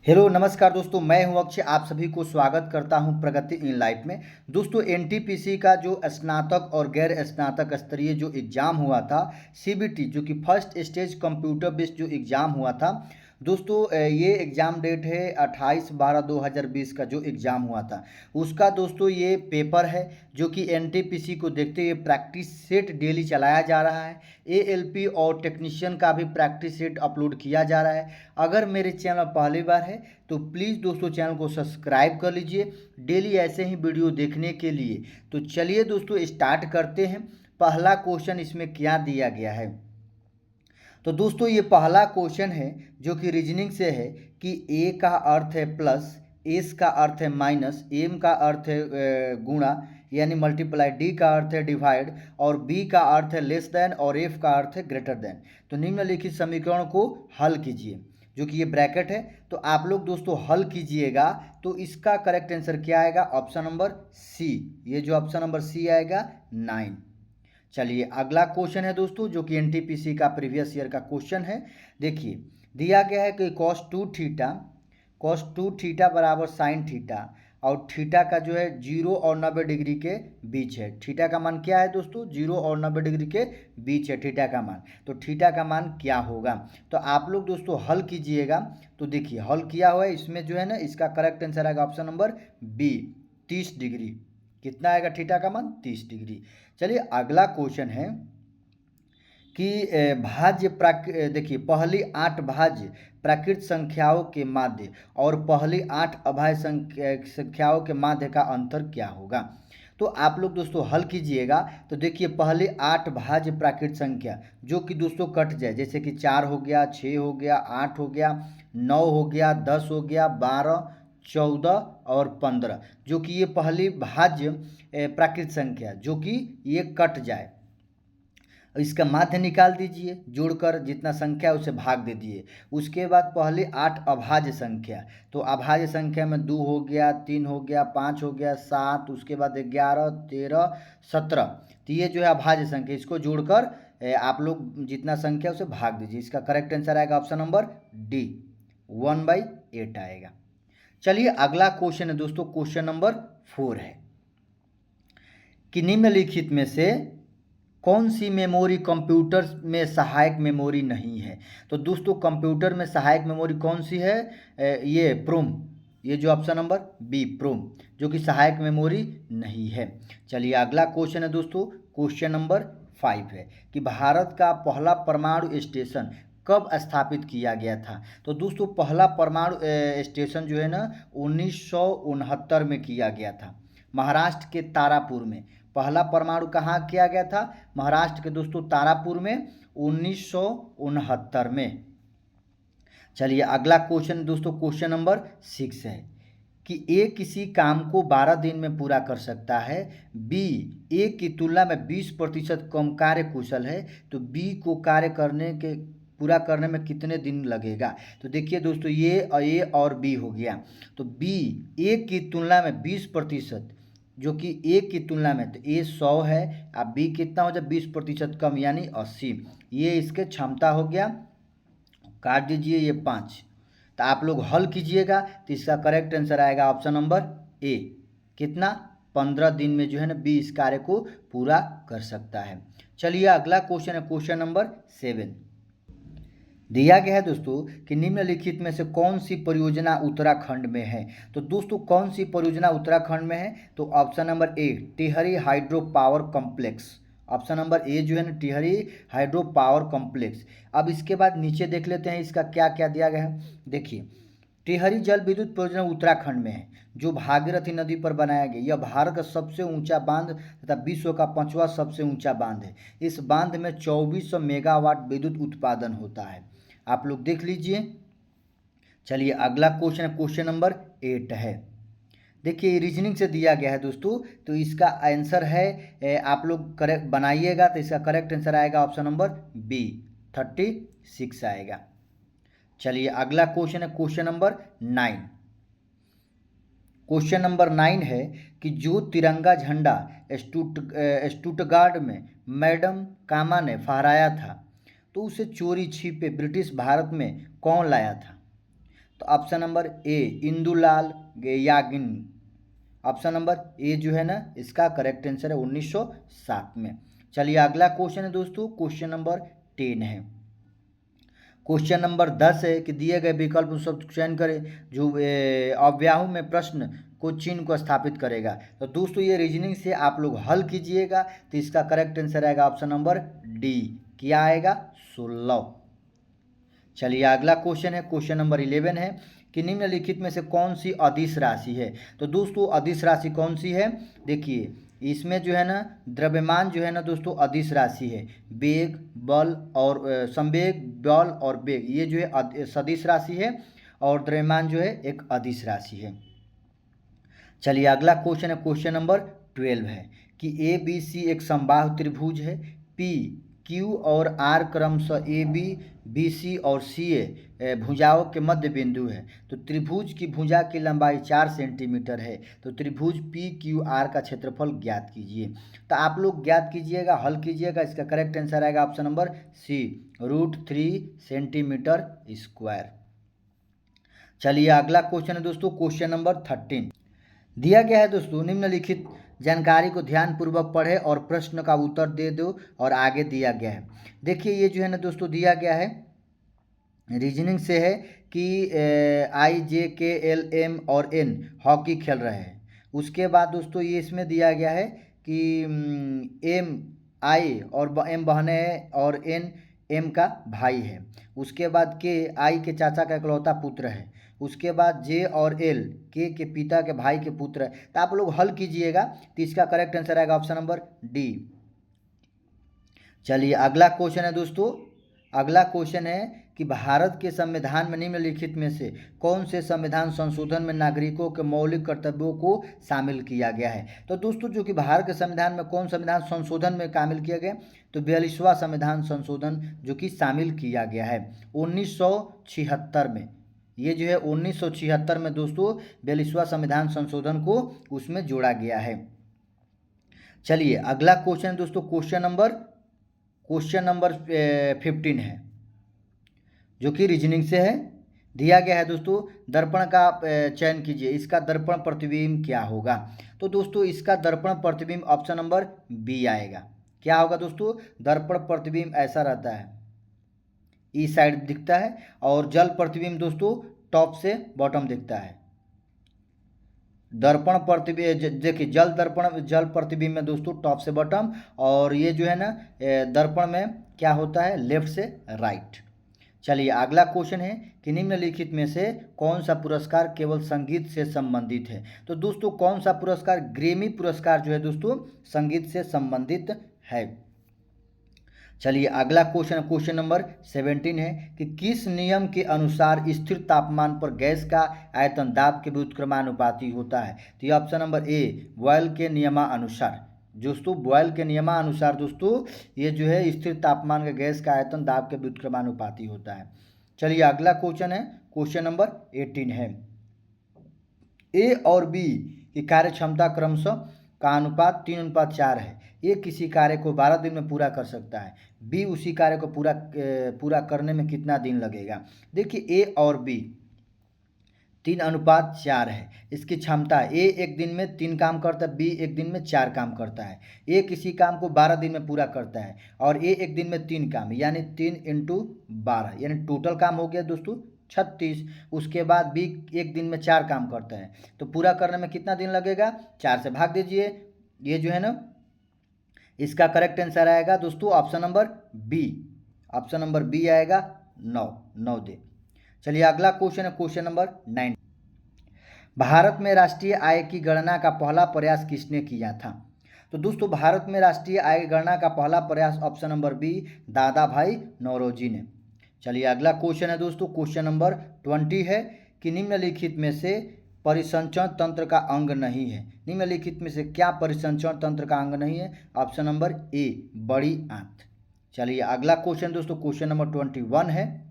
Hello नमस्कार दोस्तों, मैं हूं अक्षय। आप सभी को स्वागत करता हूं प्रगति इन लाइफ में। दोस्तों, एनटीपीसी का जो स्नातक और गैर स्नातक स्तरीय जो एग्ज़ाम हुआ था, सीबीटी, जो कि फर्स्ट स्टेज कंप्यूटर बेस्ड जो एग्ज़ाम हुआ था दोस्तों, ये एग्ज़ाम डेट है 28/12/2020 का जो एग्ज़ाम हुआ था उसका दोस्तों ये पेपर है, जो कि एनटीपीसी को देखते हुए प्रैक्टिस सेट डेली चलाया जा रहा है। एएलपी और टेक्नीशियन का भी प्रैक्टिस सेट अपलोड किया जा रहा है। अगर मेरे चैनल पहली बार है तो प्लीज़ दोस्तों चैनल को सब्सक्राइब कर लीजिए डेली ऐसे ही वीडियो देखने के लिए। तो चलिए दोस्तों स्टार्ट करते हैं। पहला क्वेश्चन इसमें क्या दिया गया है। तो दोस्तों ये पहला क्वेश्चन है जो कि रीजनिंग से है कि ए का अर्थ है प्लस, एस का अर्थ है माइनस, एम का अर्थ है गुणा यानी मल्टीप्लाई, डी का अर्थ है डिवाइड और बी का अर्थ है लेस देन और एफ का अर्थ है ग्रेटर देन। तो निम्नलिखित समीकरण को हल कीजिए, जो कि ये ब्रैकेट है। तो आप लोग दोस्तों हल कीजिएगा तो इसका करेक्ट आंसर क्या आएगा? Option number C. ये जो ऑप्शन नंबर सी आएगा 9। चलिए अगला क्वेश्चन है दोस्तों, जो कि एनटीपीसी का प्रीवियस ईयर का क्वेश्चन है। देखिए दिया गया है कि cos 2 थीटा बराबर साइन थीटा और थीटा का जो है 0 और 90 डिग्री के बीच है। थीटा का मान क्या है दोस्तों? 0 और 90 डिग्री के बीच है थीटा का मान। तो थीटा का मान क्या होगा? तो आप लोग दोस्तों हल कीजिएगा। तो देखिए हल किया हुआ है, इसमें जो है ना इसका करेक्ट आंसर आएगा ऑप्शन नंबर बी, 30 डिग्री। कितना आएगा थीटा का मान? 30 डिग्री। चलिए अगला क्वेश्चन है कि देखिए पहली 8 भाज्य प्राकृत संख्याओं के माध्य और पहली 8 अभाज्य संख्याओं के माध्य का अंतर क्या होगा? तो आप लोग दोस्तों हल कीजिएगा। तो देखिए पहले 8 भाज्य प्राकृत संख्या जो कि दोस्तों कट जाए, जैसे कि 4 हो गया, 6 हो गया, 8 हो गया, 9 हो गया, 10 हो गया, 12, 14 और 15, जो कि ये पहली भाज्य प्राकृत संख्या जो कि ये कट जाए, इसका माध्य निकाल दीजिए, जोड़कर जितना संख्या उसे भाग दे दिए। उसके बाद पहले 8 अभाज्य संख्या, तो अभाज्य संख्या में 2 हो गया, 3 हो गया, 5 हो गया, 7, उसके बाद 11, 13, 17। तो ये जो है अभाज्य संख्या, इसको जोड़कर आप लोग जितना संख्या उसे भाग दीजिए। इसका करेक्ट आंसर आएगा ऑप्शन नंबर डी, 1/8 आएगा। चलिए अगला क्वेश्चन है दोस्तों, क्वेश्चन नंबर 4 है कि निम्नलिखित में से कौन सी मेमोरी कंप्यूटर में सहायक मेमोरी नहीं है? तो दोस्तों कंप्यूटर में सहायक मेमोरी कौन सी है? ये प्रोम, ये जो ऑप्शन नंबर बी प्रोम, जो कि सहायक मेमोरी नहीं है। चलिए अगला क्वेश्चन है दोस्तों, क्वेश्चन नंबर 5 है कि भारत का पहला परमाणु स्टेशन कब स्थापित किया गया था? तो दोस्तों पहला परमाणु स्टेशन जो है ना 1969 में किया गया था, महाराष्ट्र के तारापुर में। पहला परमाणु कहाँ किया गया था? महाराष्ट्र के दोस्तों तारापुर में, 1969 में। चलिए अगला क्वेश्चन दोस्तों, क्वेश्चन नंबर 6 है कि ए किसी काम को 12 दिन में पूरा कर सकता है, बी ए की तुलना में 20% कम कार्य कुशल है, तो बी को कार्य करने के पूरा करने में कितने दिन लगेगा? तो देखिए दोस्तों ये ए और बी हो गया। तो बी ए की तुलना में 20%, जो कि ए की तुलना में, तो ए 100 है, अब बी कितना हो जाए 20% कम यानी 80। ये इसके क्षमता हो गया, काट दीजिए ये 5। तो आप लोग हल कीजिएगा तो इसका करेक्ट आंसर आएगा ऑप्शन नंबर ए, कितना? 15 दिन में जो है ना बी इस कार्य को पूरा कर सकता है। चलिए अगला क्वेश्चन है क्वेश्चन नंबर 7। दिया गया है दोस्तों कि निम्नलिखित में से कौन सी परियोजना उत्तराखंड में है? तो दोस्तों कौन सी परियोजना उत्तराखंड में है? तो option number A Tehri hydro power complex. Option number A जो है ना टिहरी हाइड्रो पावर कॉम्प्लेक्स। अब इसके बाद नीचे देख लेते हैं इसका क्या क्या दिया गया है। देखिए टिहरी जल विद्युत परियोजना उत्तराखंड में है, जो भागीरथी नदी पर बनाया गया। यह भारत का सबसे ऊंचा बांध तथा विश्व का 5वां सबसे ऊंचा बांध है। इस बांध में 2400 मेगावाट विद्युत उत्पादन होता है। आप लोग देख लीजिए। चलिए अगला क्वेश्चन है क्वेश्चन नंबर 8 है। देखिए रीजनिंग से दिया गया है दोस्तों, तो इसका आंसर है आप लोग करेक्ट बनाइएगा तो इसका करेक्ट आंसर आएगा ऑप्शन नंबर बी, 36 आएगा। चलिए अगला क्वेश्चन है क्वेश्चन नंबर 9। क्वेश्चन नंबर 9 है कि जो तिरंगा झंडा स्टुटगार्ड में मैडम कामा ने फहराया था, तो उसे चोरी छिपे ब्रिटिश भारत में कौन लाया था? तो option number A Indulal Yagnik. Option number A जो है ना इसका करेक्ट आंसर है 1907 में। चलिए अगला क्वेश्चन है दोस्तों, क्वेश्चन नंबर 10 है। क्वेश्चन नंबर 10 है कि दिए गए विकल्प सब चयन करें जो अव्याहू में प्रश्न को चिन्ह को स्थापित करेगा। तो दोस्तों ये रीजनिंग से आप लोग हल कीजिएगा, तो इसका करेक्ट आंसर आएगा ऑप्शन नंबर डी। क्या आएगा? 16। चलिए अगला क्वेश्चन है, क्वेश्चन नंबर 11 है कि निम्नलिखित में से कौन सी अदिश राशि है। तो दोस्तों अदिश राशि कौन सी है? देखिए इसमें जो है ना द्रव्यमान जो है ना दोस्तों अदिश राशि है। वेग, बल और संवेग, बल और वेग ये जो है सदिश राशि है, और द्रव्यमान जो है एक अदिश राशि है। चलिए अगला क्वेश्चन है, क्वेश्चन नंबर 12 है कि ए बी सी एक समबाहु त्रिभुज है। पी क्यू और आर क्रमशः ए बी, बी सी और सी ए भुजाओं के मध्य बिंदु है। तो त्रिभुज की भुजा की लंबाई 4 सेंटीमीटर है। तो त्रिभुज पी क्यू आर का क्षेत्रफल ज्ञात कीजिए। तो आप लोग ज्ञात कीजिएगा, हल कीजिएगा। इसका करेक्ट आंसर आएगा option number C, √3 centimetre square. चलिए अगला क्वेश्चन है दोस्तों, क्वेश्चन नंबर 13 दिया गया है दोस्तों, निम्नलिखित जानकारी को ध्यानपूर्वक पढ़े और प्रश्न का उत्तर दे दो और आगे दिया गया है। देखिए ये जो है ना दोस्तों दिया गया है रीजनिंग से है कि आई जे के एल एम और एन हॉकी खेल रहे हैं। उसके बाद दोस्तों ये इसमें दिया गया है कि एम आई और एम बहनें हैं और एन एम का भाई है। उसके बाद के आई के चाचा का इकलौता पुत्र है। उसके बाद जे और एल के पिता के भाई के पुत्र है। तो आप लोग हल कीजिएगा, तो इसका करेक्ट आंसर आएगा ऑप्शन नंबर डी। चलिए अगला क्वेश्चन है दोस्तों, अगला क्वेश्चन है कि भारत के संविधान में निम्नलिखित में से कौन से संविधान संशोधन में नागरिकों के मौलिक कर्तव्यों को शामिल किया गया है। तो दोस्तों जो कि भारत के संविधान में कौन संविधान संशोधन में शामिल किया गया, तो 42वां संविधान संशोधन जो कि शामिल किया गया है 1976 में। ये जो है 1976 में दोस्तों 42वां संविधान संशोधन को उसमें जोड़ा गया है। चलिए अगला क्वेश्चन दोस्तों, क्वेश्चन नंबर 15 है जो कि रीजनिंग से है। दिया गया है दोस्तों दर्पण का चयन कीजिए, इसका दर्पण प्रतिबिंब क्या होगा। तो दोस्तों इसका दर्पण प्रतिबिंब ऑप्शन नंबर बी आएगा। क्या होगा दोस्तों? दर्पण प्रतिबिंब ऐसा रहता है, इस साइड दिखता है, और जल प्रतिबिंब दोस्तों टॉप से बॉटम दिखता है। दर्पण प्रतिबिंब देखिए जल प्रतिबिंब में दोस्तों टॉप से बॉटम, और ये जो है ना दर्पण में क्या होता है लेफ्ट से राइट। चलिए अगला क्वेश्चन है कि निम्नलिखित में से कौन सा पुरस्कार केवल संगीत से संबंधित है। तो दोस्तों कौन सा पुरस्कार? ग्रैमी पुरस्कार जो है दोस्तों संगीत से संबंधित है। चलिए अगला क्वेश्चन नंबर 17 है कि किस नियम के अनुसार स्थिर तापमान पर गैस का आयतन दाब के व्युत्क्रमानुपाती होता है। तो ये ऑप्शन नंबर ए बॉयल के नियमानुसार। दोस्तों बॉयल के नियमानुसार दोस्तों ये जो है स्थिर तापमान का गैस का आयतन दाब के व्युत्क्रमानुपाती होता है। चलिए अगला क्वेश्चन है, क्वेश्चन नंबर 18 है। ए और बी की कार्य क्षमता क्रमशः का अनुपात 3:4 है। ए किसी कार्य को 12 दिन में पूरा कर सकता है, बी उसी कार्य को पूरा करने में कितना दिन लगेगा। देखिए ए और बी 3:4 है इसकी क्षमता। ए एक दिन में 3 काम करता है, बी एक दिन में 4 काम करता है। ए किसी काम को 12 दिन में पूरा करता है और ए एक दिन में 3 काम, यानी 3 × 12 यानी टोटल काम हो गया दोस्तों 36। उसके बाद बी एक दिन में 4 काम करता है, तो पूरा करने में कितना दिन लगेगा? 4 से भाग दीजिए। ये जो है ना इसका करेक्ट आंसर आएगा दोस्तों option number B. Option number B आएगा 9 दिन। चलिए अगला क्वेश्चन है, क्वेश्चन नंबर 9। भारत में राष्ट्रीय आय की गणना का पहला प्रयास किसने किया था। तो दोस्तों भारत में राष्ट्रीय आय गणना का पहला प्रयास ऑप्शन नंबर बी दादा भाई नौरोजी ने। चलिए अगला क्वेश्चन है दोस्तों, क्वेश्चन नंबर 20 है कि निम्नलिखित में से परिसंचरण तंत्र का अंग नहीं है। निम्नलिखित में से क्या परिसंचरण तंत्र का अंग नहीं है? ऑप्शन नंबर ए बड़ी आंत। चलिए अगला क्वेश्चन दोस्तों, क्वेश्चन नंबर 21 है।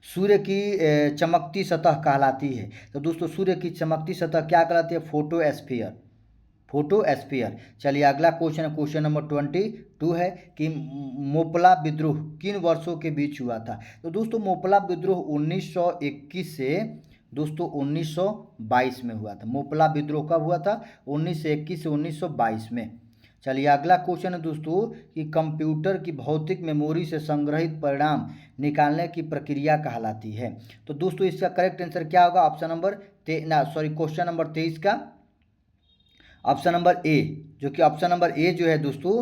सूर्य की चमकती सतह कहलाती है। तो दोस्तों सूर्य की चमकती सतह क्या कहलाती है? फोटोस्फीयर। चलिए अगला क्वेश्चन, क्वेश्चन नंबर 22 है कि मोपला विद्रोह किन वर्षों के बीच हुआ था। तो दोस्तों मोपला विद्रोह 1921 से दोस्तों 1922 में हुआ था। मोपला विद्रोह कब हुआ था? 1921 से 1922 में। चलिए अगला क्वेश्चन है दोस्तों कि कंप्यूटर की भौतिक मेमोरी से संग्रहित परिणाम निकालने की प्रक्रिया कहलाती है। तो दोस्तों इसका करेक्ट आंसर क्या होगा? ऑप्शन नंबर क्वेश्चन नंबर 23 का ऑप्शन नंबर ए, जो कि ऑप्शन नंबर ए जो है दोस्तों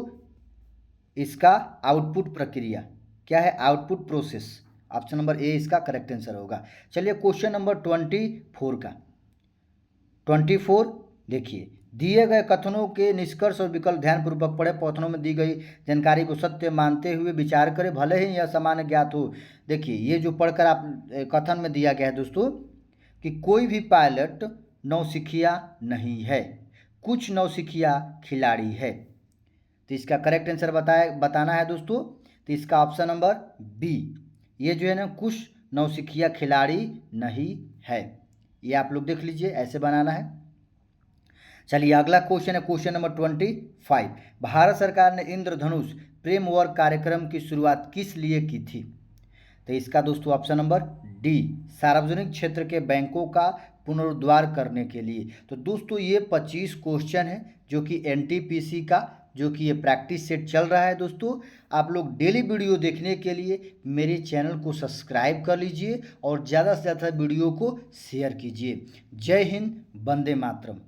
इसका आउटपुट प्रक्रिया क्या है? Output process. Option number A इसका करेक्ट आंसर होगा। चलिए क्वेश्चन नंबर 24 का 24 देखिए, दिए गए कथनों के निष्कर्ष और विकल्प ध्यानपूर्वक पढ़े। कथनों में दी गई जानकारी को सत्य मानते हुए विचार करें, भले ही यह सामान्य ज्ञात हो। देखिए ये जो पढ़कर आप कथन में दिया गया है दोस्तों कि कोई भी पायलट नौसिखिया नहीं है, कुछ नौसिखिया खिलाड़ी है। तो इसका करेक्ट आंसर बताना है दोस्तों। तो इसका ऑप्शन नंबर बी, ये जो है ना कुछ नौसिखिया खिलाड़ी नहीं है, ये आप लोग देख लीजिए, ऐसे बनाना है। चलिए अगला क्वेश्चन है क्वेश्चन नंबर 25। भारत सरकार ने इंद्रधनुष प्रेम वर्ग कार्यक्रम की शुरुआत किस लिए की थी? तो इसका दोस्तों ऑप्शन नंबर डी, सार्वजनिक क्षेत्र के बैंकों का पुनरुद्धार करने के लिए। तो दोस्तों ये 25 क्वेश्चन है जो कि एनटीपीसी का जो कि ये प्रैक्टिस सेट चल रहा है। दोस्तों आप लोग डेली वीडियो देखने के लिए मेरे चैनल को सब्सक्राइब कर लीजिए और ज़्यादा से ज़्यादा वीडियो को शेयर कीजिए। जय हिंद, वंदे मातरम।